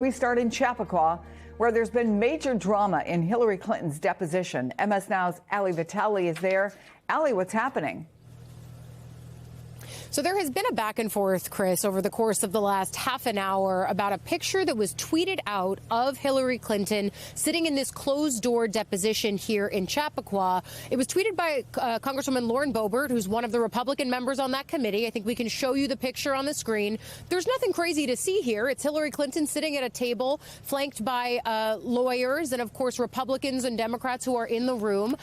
We start in Chappaqua, where there's been major drama in Hillary Clinton's deposition. MS Now's Ali Vitale is there. Ali, what's happening? So there has been a back and forth, Chris, over the course of the last half an hour about a picture that was tweeted out of Hillary Clinton sitting in this closed-door deposition here in Chappaqua. It was tweeted by Congresswoman Lauren Boebert, who's one of the Republican members on that committee. I think we can show you the picture on the screen. There's nothing crazy to see here. It's Hillary Clinton sitting at a table flanked by lawyers and, of course, Republicans and Democrats who are in the room.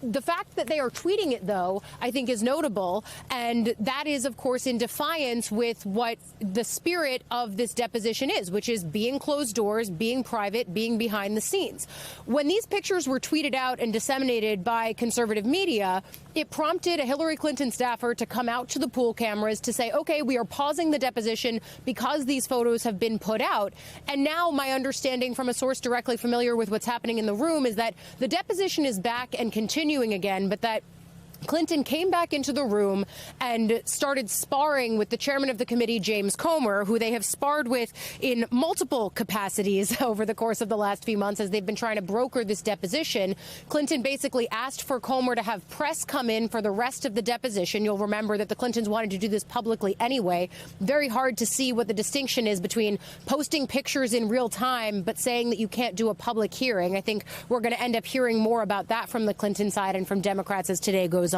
The fact that they are tweeting it, though, I think is notable, and that is, of course, in defiance with what the spirit of this deposition is, which is being closed doors, being private, being behind the scenes. When these pictures were tweeted out and disseminated by conservative media, it prompted a Hillary Clinton staffer to come out to the pool cameras to say, OK, we are pausing the deposition because these photos have been put out. And now my understanding from a source directly familiar with what's happening in the room is that the deposition is back and continuing again, but that Clinton came back into the room and started sparring with the chairman of the committee, James Comer, who they have sparred with in multiple capacities over the course of the last few months as they've been trying to broker this deposition. Clinton basically asked for Comer to have press come in for the rest of the deposition. You'll remember that the Clintons wanted to do this publicly anyway. Very hard to see what the distinction is between posting pictures in real time but saying that you can't do a public hearing. I think we're going to end up hearing more about that from the Clinton side and from Democrats as today goes on.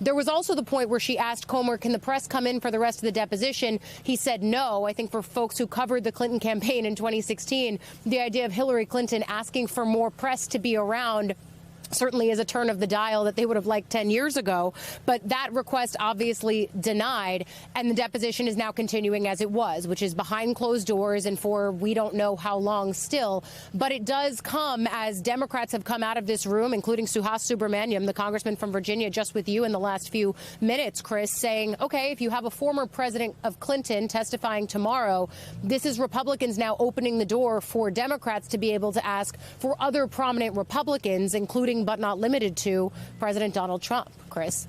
There was also the point where she asked Comer, can the press come in for the rest of the deposition? He said no. I think for folks who covered the Clinton campaign in 2016, the idea of Hillary Clinton asking for more press to be around certainly is a turn of the dial that they would have liked 10 years ago. But that request obviously denied, and the deposition is now continuing as it was, which is behind closed doors and for we don't know how long still. But it does come as Democrats have come out of this room, including Suhas Subramaniam, the congressman from Virginia, just with you in the last few minutes, Chris, saying, OK, if you have a former president of Clinton testifying tomorrow, this is Republicans now opening the door for Democrats to be able to ask for other prominent Republicans, including but not limited to President Donald Trump. Chris.